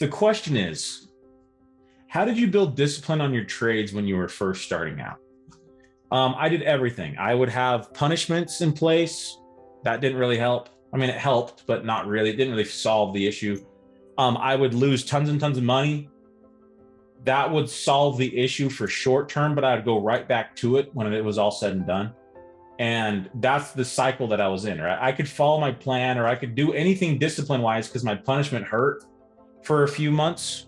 the question is, how did you build discipline on your trades when you were first starting out? I did everything. I would have punishments in place. That didn't really help. I mean, it helped, but not really. It didn't really solve the issue. I would lose tons and tons of money. That would solve the issue for short term, but I'd go right back to it when it was all said and done. And that's the cycle that I was in, right? I could follow my plan, or I could do anything discipline-wise because my punishment hurt for a few months.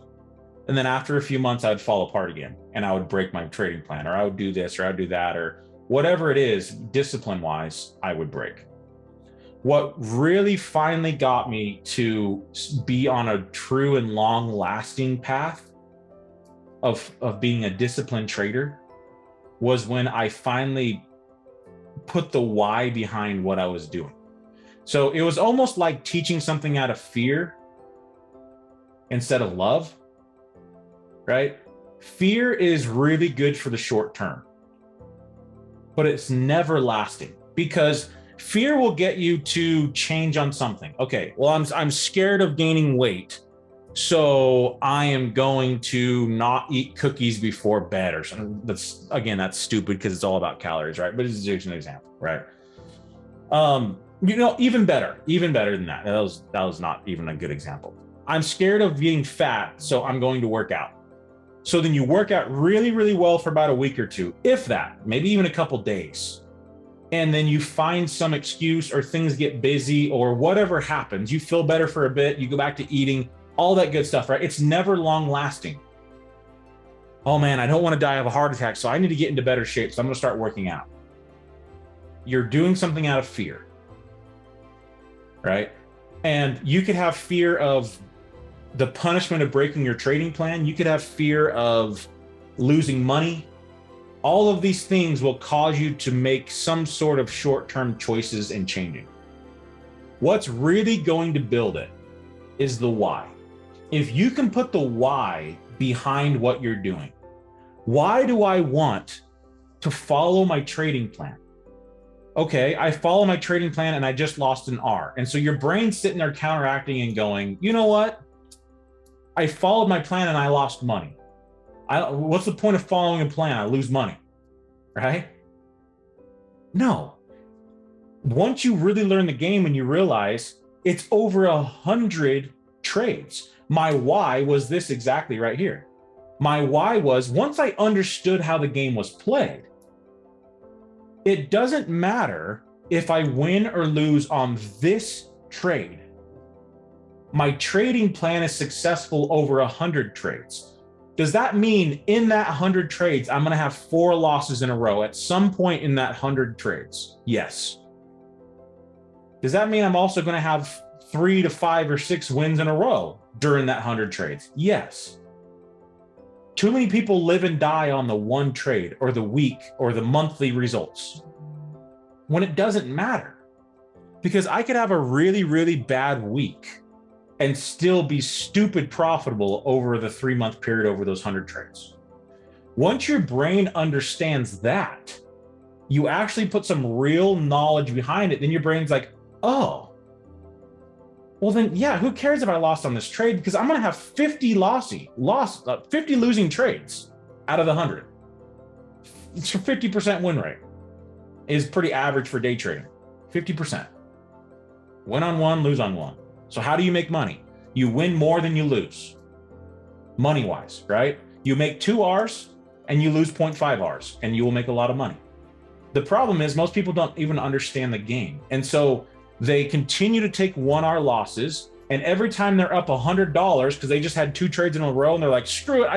And then after a few months, I'd fall apart again and I would break my trading plan, or I would do this, or I'd do that, or whatever it is, discipline-wise, I would break. What really finally got me to be on a true and long-lasting path of being a disciplined trader was when I finally put the why behind what I was doing. So it was almost like teaching something out of fear instead of love, right? Fear is really good for the short term, but it's never lasting, because fear will get you to change on something. Okay, well, I'm scared of gaining weight, so I am going to not eat cookies before bed or something. That's stupid because it's all about calories, right? But it's just an example, right? Even better than that. That was not even a good example. I'm scared of being fat, so I'm going to work out. So then you work out really, really well for about a week or two, if that, maybe even a couple days. And then you find some excuse, or things get busy, or whatever happens. You feel better for a bit, you go back to eating, all that good stuff, right? It's never long lasting. Oh man, I don't want to die of a heart attack, so I need to get into better shape, so I'm going to start working out. You're doing something out of fear, right? And you could have fear of the punishment of breaking your trading plan. You could have fear of losing money. All of these things will cause you to make some sort of short-term choices and changing. What's really going to build it is the why. If you can put the why behind what you're doing, why do I want to follow my trading plan? Okay, I follow my trading plan and I just lost an R. And so your brain's sitting there counteracting and going, you know what? I followed my plan and I lost money. What's the point of following a plan? I lose money, right? No. Once you really learn the game and you realize it's over 100 trades. My why was this exactly right here. My why was, once I understood how the game was played, it doesn't matter if I win or lose on this trade. My trading plan is successful over 100 trades. Does that mean in that 100 trades, I'm going to have 4 losses in a row at some point in that 100 trades? Yes. Does that mean I'm also going to have 3 to 5 or 6 wins in a row during that 100 trades? Yes. Too many people live and die on the one trade or the week or the monthly results, when it doesn't matter. Because I could have a really, really bad week and still be stupid profitable over the 3-month period over those 100 trades. Once your brain understands that, you actually put some real knowledge behind it, then your brain's like, oh, well then, yeah, who cares if I lost on this trade? Because I'm going to have 50 losing trades out of the 100. It's a 50% win rate is pretty average for day trading. 50%. Win on one, lose on one. So how do you make money? You win more than you lose, money-wise, right? You make 2 Rs and you lose 0.5 Rs, and you will make a lot of money. The problem is most people don't even understand the game. And so they continue to take 1 R losses, and every time they're up $100 because they just had 2 trades in a row, and they're like, screw it,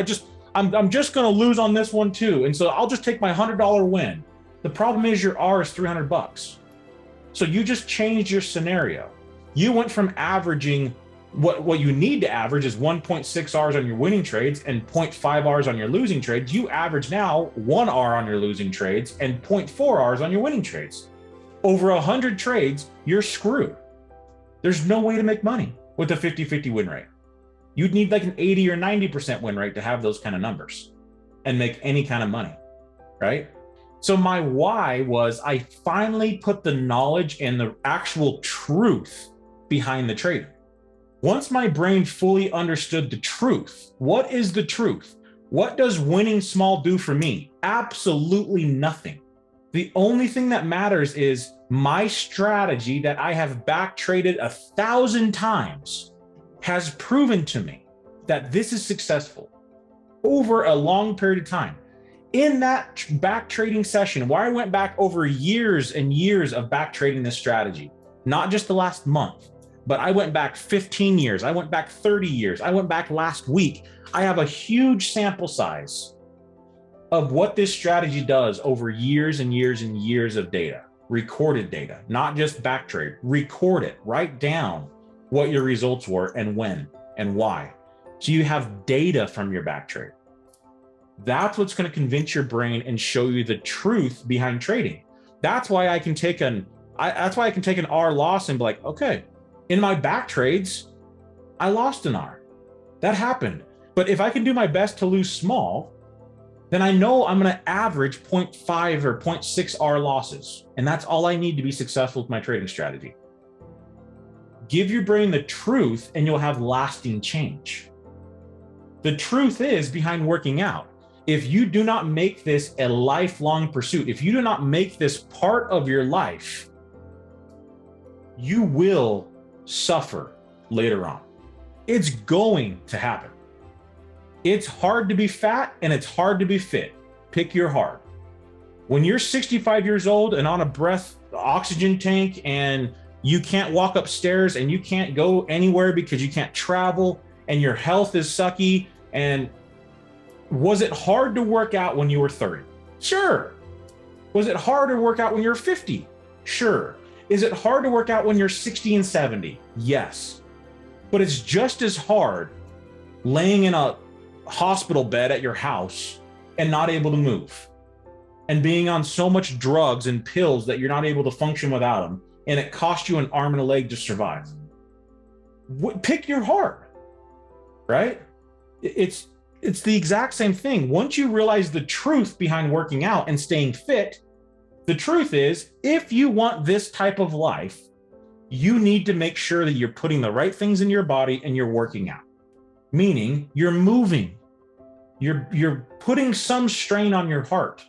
I'm just going to lose on this one too. And so I'll just take my $100 win. The problem is your R is $300. So you just changed your scenario. You went from averaging what you need to average is 1.6 Rs on your winning trades and 0.5 Rs on your losing trades. You average now 1 R on your losing trades and 0.4 Rs on your winning trades. Over 100 trades, you're screwed. There's no way to make money with a 50-50 win rate. You'd need like an 80 or 90% win rate to have those kind of numbers and make any kind of money, right? So my why was I finally put the knowledge and the actual truth behind the trading. Once my brain fully understood the truth, what is the truth? What does winning small do for me? Absolutely nothing. The only thing that matters is my strategy that I have back traded 1,000 times has proven to me that this is successful over a long period of time. In that back trading session, where I went back over years and years of back trading this strategy, not just the last month, but I went back 15 years, I went back 30 years, I went back last week. I have a huge sample size of what this strategy does over years and years and years of data, recorded data, not just back trade. Record it, write down what your results were and when and why. So you have data from your back trade. That's what's going to convince your brain and show you the truth behind trading. That's why I can take an R loss and be like, okay, in my back trades, I lost an R. That happened. But if I can do my best to lose small, then I know I'm going to average 0.5 or 0.6 R losses. And that's all I need to be successful with my trading strategy. Give your brain the truth and you'll have lasting change. The truth is behind working out. If you do not make this a lifelong pursuit, if you do not make this part of your life, you will suffer later on. It's going to happen. It's hard to be fat and it's hard to be fit. Pick your hard. When you're 65 years old and on a breath oxygen tank and you can't walk upstairs and you can't go anywhere because you can't travel and your health is sucky, and was it hard to work out when you were 30? Sure. Was it hard to work out when you're 50? Sure. Is it hard to work out when you're 60 and 70? Yes. But it's just as hard laying in a hospital bed at your house and not able to move and being on so much drugs and pills that you're not able to function without them, and it costs you an arm and a leg to survive. Pick your heart, right? It's the exact same thing. Once you realize the truth behind working out and staying fit, the truth is, if you want this type of life, you need to make sure that you're putting the right things in your body and you're working out. Meaning you're moving, you're putting some strain on your heart,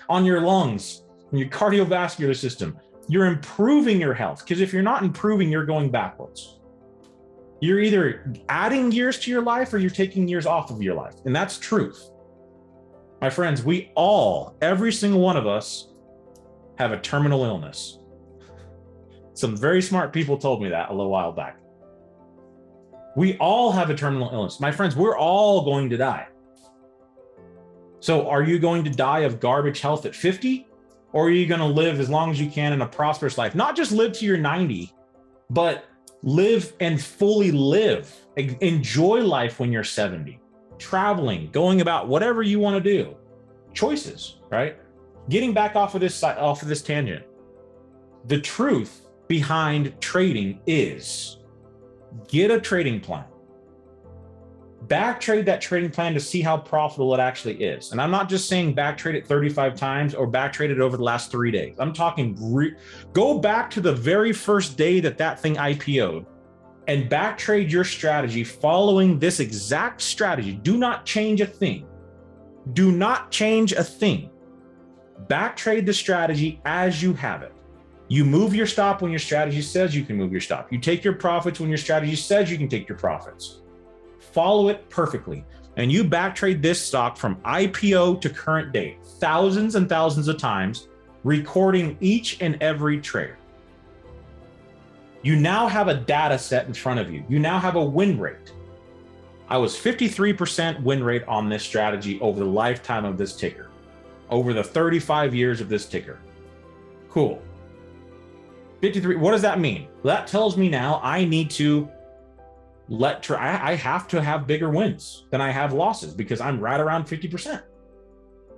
on your lungs, and your cardiovascular system. You're improving your health, because if you're not improving, you're going backwards. You're either adding years to your life or you're taking years off of your life. And that's truth. My friends, we all, every single one of us, have a terminal illness. Some very smart people told me that a little while back. We all have a terminal illness. My friends, we're all going to die. So are you going to die of garbage health at 50? Or are you going to live as long as you can in a prosperous life? Not just live to your 90, but live and fully live. Enjoy life when you're 70. Traveling, going about whatever you want to do. Choices, right? Getting back off of this tangent. The truth behind trading is get a trading plan. Back trade that trading plan to see how profitable it actually is. And I'm not just saying back trade it 35 times or back trade it over the last 3 days. I'm talking go back to the very first day that thing IPO'd and back trade your strategy following this exact strategy. Do not change a thing. Do not change a thing. Back trade the strategy as you have it. You move your stop when your strategy says you can move your stop. You take your profits when your strategy says you can take your profits. Follow it perfectly. And you back trade this stock from IPO to current date, thousands and thousands of times, recording each and every trade. You now have a data set in front of you. You now have a win rate. I was 53% win rate on this strategy over the lifetime of this ticker, over the 35 years of this ticker. Cool. 53, what does that mean? Well, that tells me now I need to I have to have bigger wins than I have losses, because I'm right around 50%.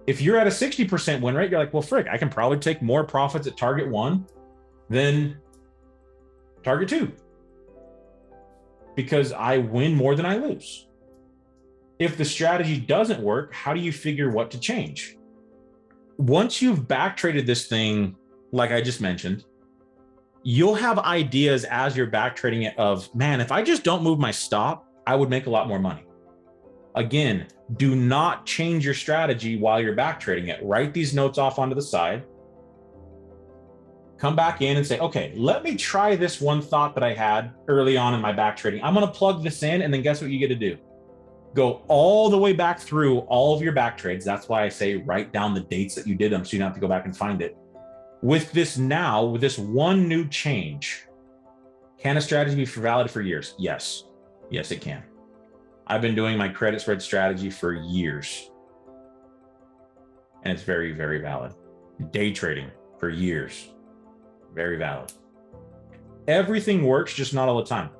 If you're at a 60% win rate, you're like, well, frick, I can probably take more profits at target 1 than target 2, because I win more than I lose. If the strategy doesn't work, how do you figure what to change? Once you've back traded this thing, like I just mentioned, you'll have ideas as you're back trading it of, man, if I just don't move my stop, I would make a lot more money. Again, do not change your strategy while you're back trading it. Write these notes off onto the side. Come back in and say, okay, let me try this one thought that I had early on in my back trading. I'm going to plug this in, and then guess what you get to do? Go all the way back through all of your back trades. That's why I say write down the dates that you did them so you don't have to go back and find it. With this now, with this one new change, can a strategy be valid for years? Yes. Yes, it can. I've been doing my credit spread strategy for years, and it's very, very valid. Day trading for years, very valid. Everything works, just not all the time.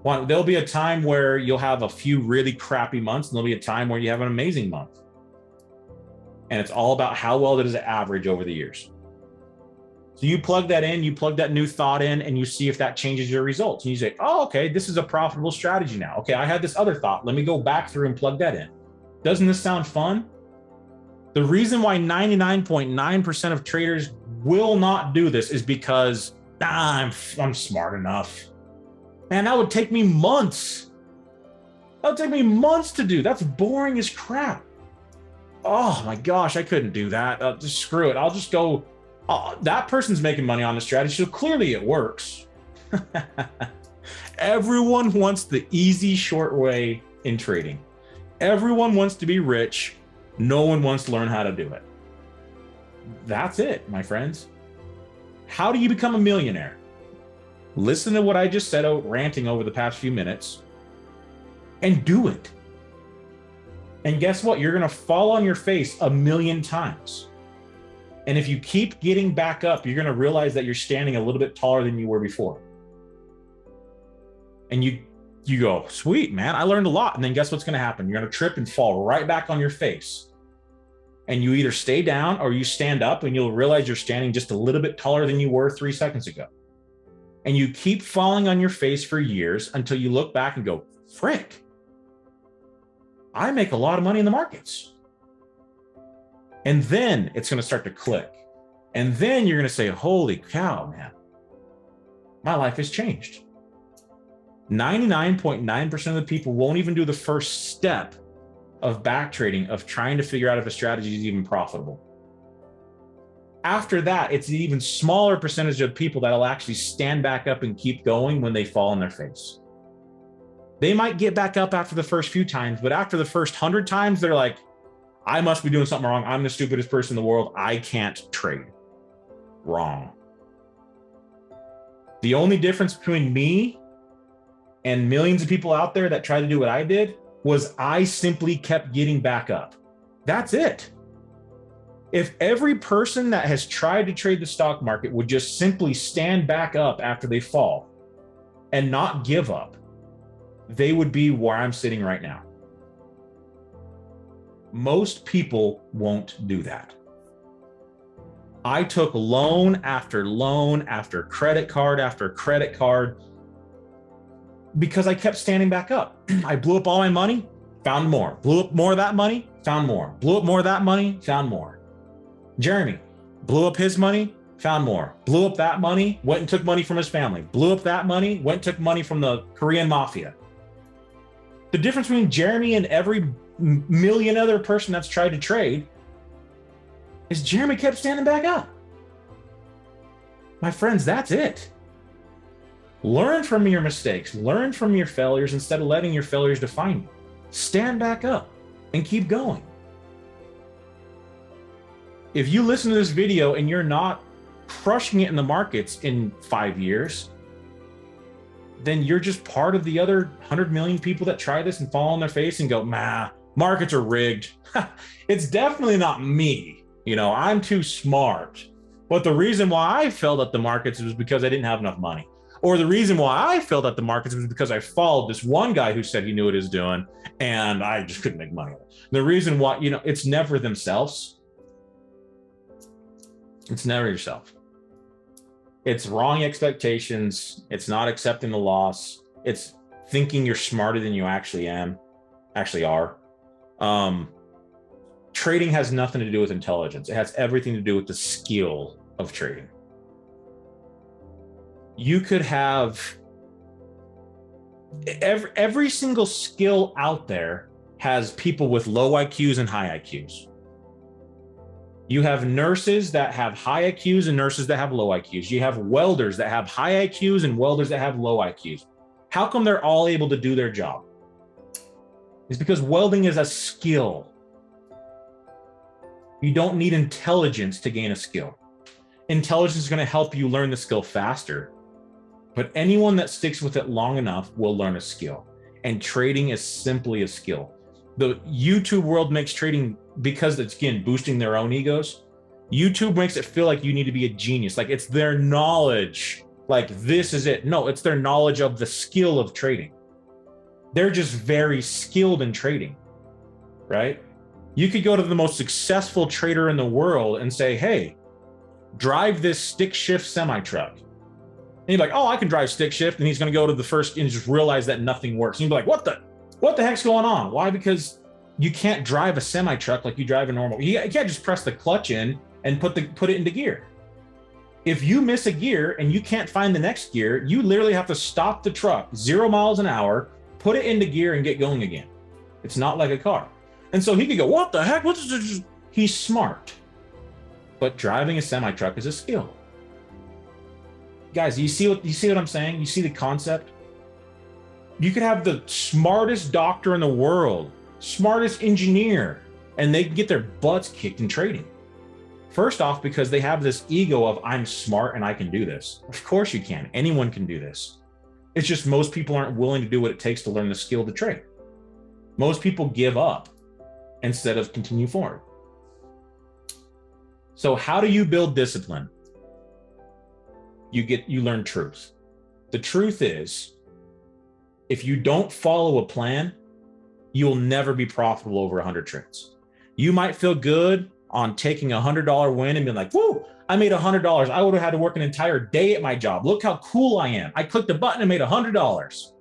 There'll be a time where you'll have a few really crappy months, and there'll be a time where you have an amazing month. And it's all about how well does it average over the years. So you plug that in, you plug that new thought in, and you see if that changes your results. And you say, oh, okay, this is a profitable strategy now. Okay, I had this other thought. Let me go back through and plug that in. Doesn't this sound fun? The reason why 99.9% of traders will not do this is because I'm smart enough. Man, that would take me months. That would take me months to do. That's boring as crap. Oh my gosh, I couldn't do that. Just screw it. I'll just go. That person's making money on the strategy, so clearly it works. Everyone wants the easy, short way in trading. Everyone wants to be rich. No one wants to learn how to do it. That's it, my friends. How do you become a millionaire? Listen to what I just said, ranting over the past few minutes, and do it. And guess what? You're going to fall on your face 1,000,000 times. And if you keep getting back up, you're going to realize that you're standing a little bit taller than you were before. And you go, sweet, man, I learned a lot. And then guess what's going to happen? You're going to trip and fall right back on your face. And you either stay down or you stand up, and you'll realize you're standing just a little bit taller than you were 3 seconds ago. And you keep falling on your face for years until you look back and go, frick, I make a lot of money in the markets. And then it's going to start to click. And then you're going to say, holy cow, man, my life has changed. 99.9% of the people won't even do the first step of back trading, of trying to figure out if a strategy is even profitable. After that, it's an even smaller percentage of people that'll actually stand back up and keep going when they fall on their face. They might get back up after the first few times, but after the first 100 times, they're like, I must be doing something wrong. I'm the stupidest person in the world. I can't trade. Wrong. The only difference between me and millions of people out there that tried to do what I did was I simply kept getting back up. That's it. If every person that has tried to trade the stock market would just simply stand back up after they fall and not give up, they would be where I'm sitting right now. Most people won't do that. I took loan after loan after credit card after credit card because I kept standing back up. I blew up all my money, found more. Blew up more of that money, found more. Blew up more of that money, found more. Jeremy blew up his money, found more. Blew up that money, went and took money from his family. Blew up that money, went and took money from the Korean mafia. The difference between Jeremy and every million other person that's tried to trade is Jeremy kept standing back up. My friends, that's it. Learn from your mistakes. Learn from your failures instead of letting your failures define you. Stand back up and keep going. If you listen to this video and you're not crushing it in the markets in 5 years, then you're just part of the other 100 million people that try this and fall on their face and go, markets are rigged. It's definitely not me. I'm too smart. But the reason why I failed at the markets was because I didn't have enough money. Or the reason why I failed at the markets was because I followed this one guy who said he knew what he was doing and I just couldn't make money. The reason why, it's never themselves. It's never yourself. It's wrong expectations. It's not accepting the loss. It's thinking you're smarter than you actually are. Trading has nothing to do with intelligence. It has everything to do with the skill of trading. You could have every single skill out there has people with low IQs and high IQs. You have nurses that have high IQs and nurses that have low IQs. You have welders that have high IQs and welders that have low IQs. How come they're all able to do their job? It's because welding is a skill. You don't need intelligence to gain a skill. Intelligence is going to help you learn the skill faster. But anyone that sticks with it long enough will learn a skill. And trading is simply a skill. The YouTube world makes trading, because it's, again, boosting their own egos. YouTube makes it feel like you need to be a genius. Like it's their knowledge. Like this is it. No, it's their knowledge of the skill of trading. They're just very skilled in trading, right? You could go to the most successful trader in the world and say, hey, drive this stick shift semi-truck. And you're like, oh, I can drive stick shift. And he's going to go to the first and just realize that nothing works. And you'd be like, what the heck's going on? Why? Because you can't drive a semi-truck like you drive a normal. You can't just press the clutch in and put it into gear. If you miss a gear and you can't find the next gear, you literally have to stop the truck 0 miles an hour, put it into gear and get going again. It's not like a car. And so he could go, what the heck? What's this? He's smart. But driving a semi-truck is a skill. Guys, you see what I'm saying? You see the concept? You could have the smartest doctor in the world, smartest engineer, and they can get their butts kicked in trading. First off, because they have this ego of I'm smart and I can do this. Of course you can. Anyone can do this. It's just most people aren't willing to do what it takes to learn the skill to trade. Most people give up instead of continue forward. So how do you build discipline? You learn truth. The truth is, if you don't follow a plan, you'll never be profitable over 100 trades. You might feel good on taking a $100 win and being like, whoa, I made $100. I would have had to work an entire day at my job. Look how cool I am. I clicked a button and made $100.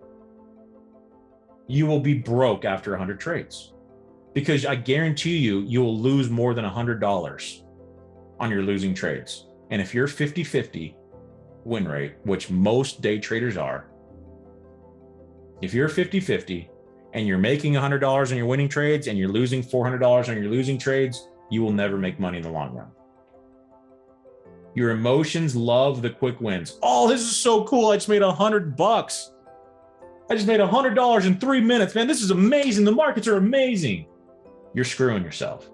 You will be broke after 100 trades, because I guarantee you will lose more than $100 on your losing trades. And if you're 50-50 win rate, which most day traders are, if you're 50-50 and you're making $100 on your winning trades and you're losing $400 on your losing trades, you will never make money in the long run. Your emotions love the quick wins. Oh, this is so cool. I just made $100. I just made $100 in 3 minutes, man. This is amazing. The markets are amazing. You're screwing yourself.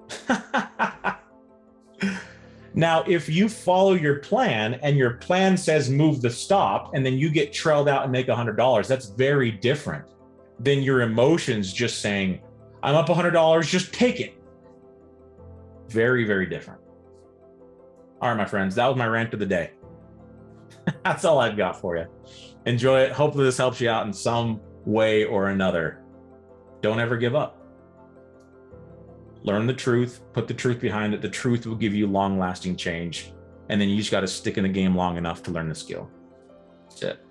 Now, if you follow your plan and your plan says move the stop, and then you get trailed out and make $100, that's very different than your emotions just saying, I'm up $100, just take it. Very, very different. All right, my friends, that was my rant of the day. That's all I've got for you. Enjoy it. Hopefully this helps you out in some way or another. Don't ever give up. Learn the truth, put the truth behind it. The truth will give you long-lasting change. And then you just got to stick in the game long enough to learn the skill. That's it.